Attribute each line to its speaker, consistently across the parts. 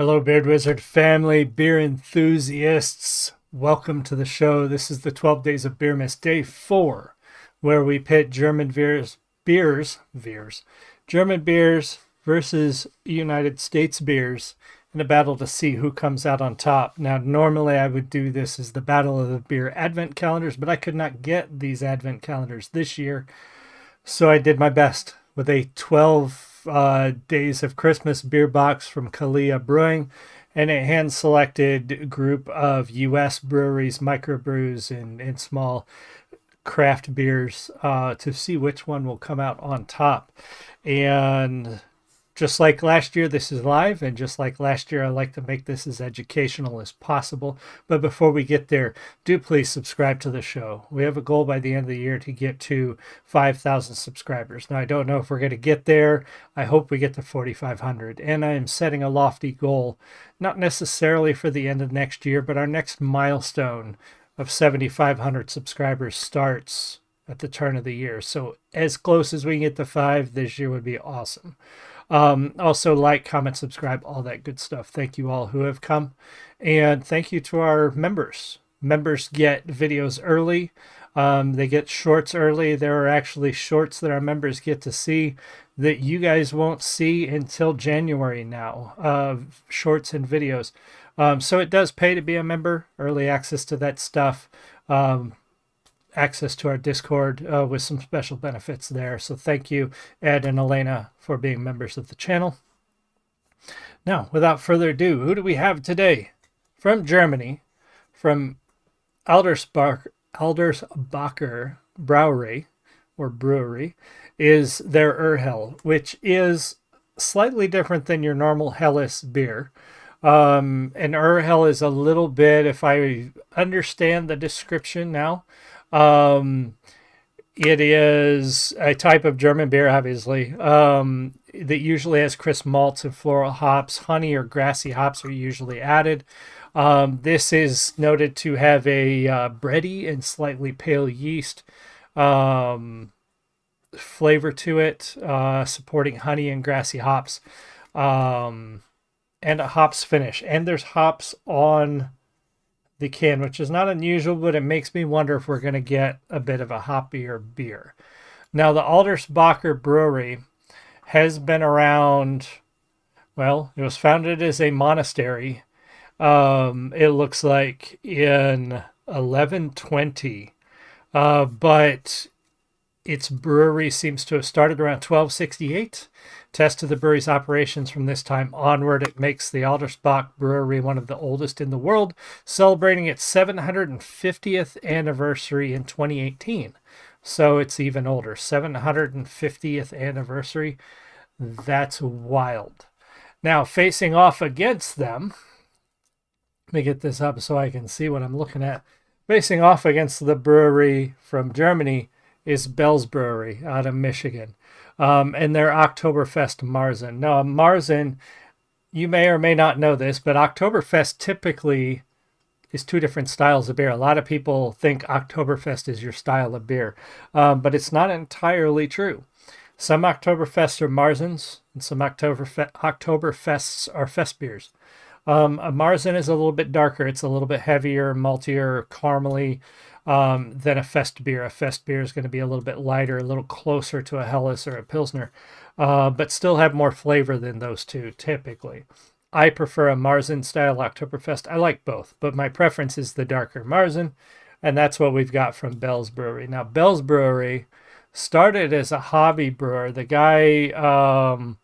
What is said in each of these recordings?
Speaker 1: Hello, Beard Wizard family, beer enthusiasts. Welcome to the show. This is the 12 Days of Beermas, Day 4, where we pit German German beers versus United States beers in a battle to see who comes out on top. Now, normally I would do this as the Battle of the Beer Advent calendars, but I could not get these Advent calendars this year, so I did my best with a 12 Days of Christmas beer box from Kalia Brewing and a hand-selected group of U.S. breweries, microbrews, and small craft beers to see which one will come out on top. And just like last year, this is live, and just like last year, I like to make this as educational as possible. But before we get there, do please subscribe to the show. We have a goal by the end of the year to get to 5,000 subscribers. Now, I don't know if we're going to get there. I hope we get to 4,500. And I am setting a lofty goal, not necessarily for the end of next year, but our next milestone of 7,500 subscribers starts at the turn of the year. So as close as we can get to 5 this year would be awesome. Also like, comment, subscribe, all that good stuff. Thank you all who have come, and thank you to our members. Members get videos early. They get shorts early. There are actually shorts that our members get to see that you guys won't see until January now, shorts and videos. So it does pay to be a member, early access to that stuff. Access to our Discord with some special benefits there. So thank you, Ed and Elena, for being members of the channel. Now, without further ado, who do we have today? From Germany, from Aldersbacher Brewery, is their Urhell, which is slightly different than your normal Helles beer. And Urhell is a little bit, if I understand the description now, it is a type of German beer, obviously, that usually has crisp malts and floral hops. Honey or grassy hops are usually added. This is noted to have a bready and slightly pale yeast flavor to it, supporting honey and grassy hops, and a hops finish. And there's hops on the can, which is not unusual, but it makes me wonder if we're going to get a bit of a hoppier beer. Now, the Aldersbacher Brewery has been around, well, it was founded as a monastery, it looks like in 1120, but its brewery seems to have started around 1268. Test of the brewery's operations from this time onward, it makes the Aldersbach Brewery one of the oldest in the world, celebrating its 750th anniversary in 2018. So it's even older. 750th anniversary. That's wild. Now, facing off against them, let me get this up so I can see what I'm looking at. Facing off against the brewery from Germany is Bell's Brewery out of Michigan. And their Octoberfest Marzen. Now, Marzen, you may or may not know this, but Octoberfest typically is two different styles of beer. A lot of people think Oktoberfest is your style of beer, but it's not entirely true. Some Oktoberfests are Marzens, and some Oktoberfests are fest beers. A Marzen is a little bit darker. It's a little bit heavier, maltier, caramely, than a fest beer. A fest beer is going to be a little bit lighter, a little closer to a Helles or a Pilsner, but still have more flavor than those two typically. I prefer a Marzen style Oktoberfest. I like both, but my preference is the darker Marzen, and that's what we've got from Bell's Brewery. Now, Bell's Brewery started as a hobby brewer. The guy,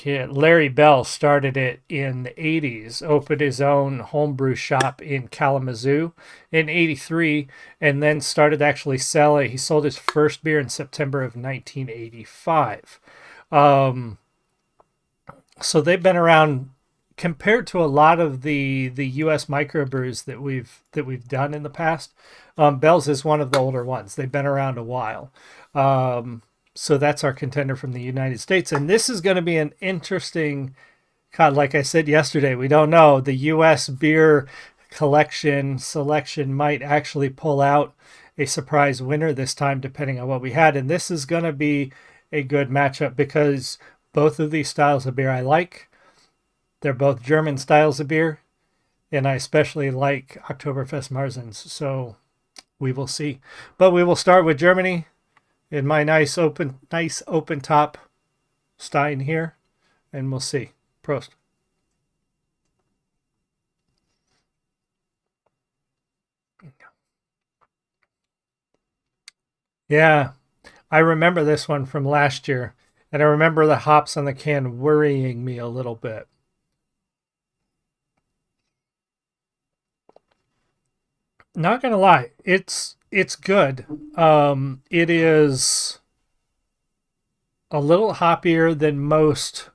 Speaker 1: Larry Bell, started it in the 80s, opened his own homebrew shop in Kalamazoo in 83, and then started actually selling. He sold his first beer in September of 1985. So they've been around compared to a lot of the U.S. microbrews that we've done in the past. Bell's is one of the older ones. They've been around a while. So that's our contender from the United States. And this is going to be an interesting, like I said yesterday, we don't know. The U.S. beer selection might actually pull out a surprise winner this time, depending on what we had. And this is going to be a good matchup because both of these styles of beer I like. They're both German styles of beer, and I especially like Oktoberfest Marzens. So we will see. But we will start with Germany in my nice open top stein here, and we'll see. Prost. Yeah, I remember this one from last year, and I remember the hops on the can worrying me a little bit. Not gonna lie, it's good. It is a little hoppier than most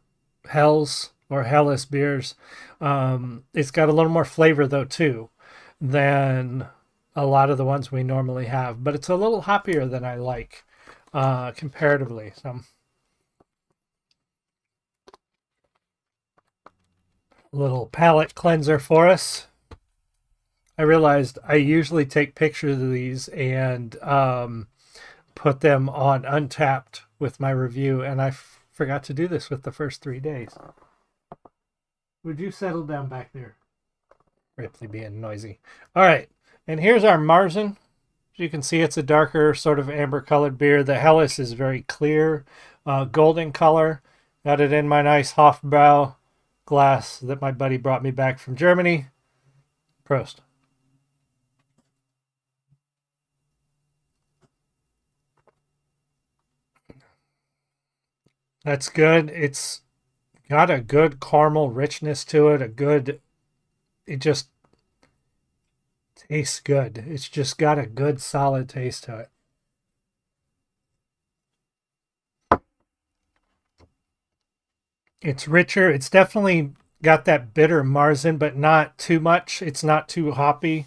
Speaker 1: Hells or Helles beers. It's got a little more flavor though too than a lot of the ones we normally have, but it's a little hoppier than I like comparatively. So little palate cleanser for us. I realized I usually take pictures of these and put them on Untapped with my review, and I forgot to do this with the first 3 days. Would you settle down back there? Ripley being noisy. All right, and here's our Marzen. As you can see, it's a darker sort of amber colored beer. The Helles is very clear, golden color. Got it in my nice Hofbrau glass that my buddy brought me back from Germany. Prost. That's good. It's got a good caramel richness to it. It just tastes good. It's just got a good solid taste to it. It's richer. It's definitely got that bitter Marzen, but not too much. It's not too hoppy.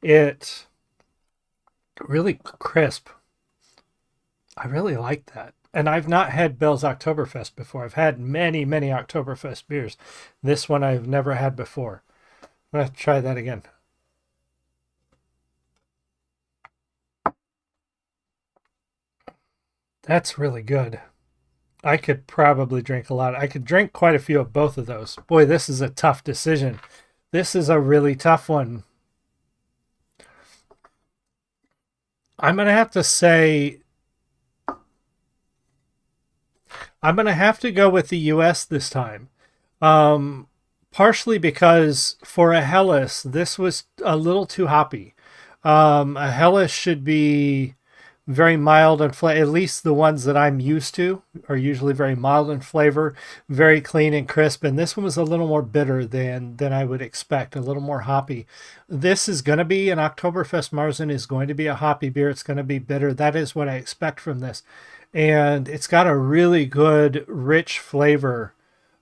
Speaker 1: It really crisp. I really like that. And I've not had Bell's Oktoberfest before. I've had many, many Oktoberfest beers. This one I've never had before. I'm going to try that again. That's really good. I could probably drink a lot. I could drink quite a few of both of those. Boy, this is a tough decision. This is a really tough one. I'm going to have to say I'm going to have to go with the US this time. Partially because for a Helles, this was a little too hoppy. A Helles should be very mild and at least the ones that I'm used to are usually very mild in flavor, very clean and crisp. And this one was a little more bitter than I would expect, a little more hoppy. This is going to be an Oktoberfest Marzen is going to be a hoppy beer. It's going to be bitter. That is what I expect from this. And it's got a really good, rich flavor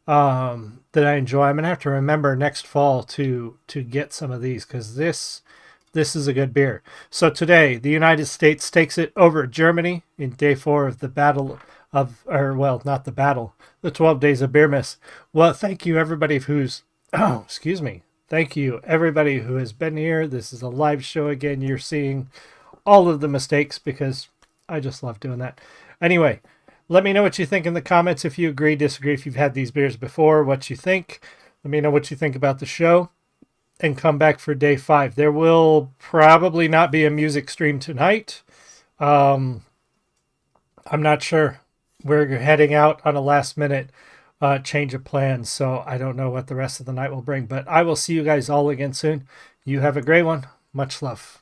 Speaker 1: that I enjoy. I'm gonna have to remember next fall to get some of these because this is a good beer. So today, the United States takes it over Germany in day 4 of the battle of, or well, not the battle, the 12 days of Beermas. Well, thank you everybody who's, oh, excuse me. Thank you everybody who has been here. This is a live show again. You're seeing all of the mistakes because I just love doing that. Anyway, let me know what you think in the comments. If you agree, disagree, if you've had these beers before, what you think. Let me know what you think about the show. And come back for day 5. There will probably not be a music stream tonight. I'm not sure. We're heading out on a last minute change of plans, so I don't know what the rest of the night will bring. But I will see you guys all again soon. You have a great one. Much love.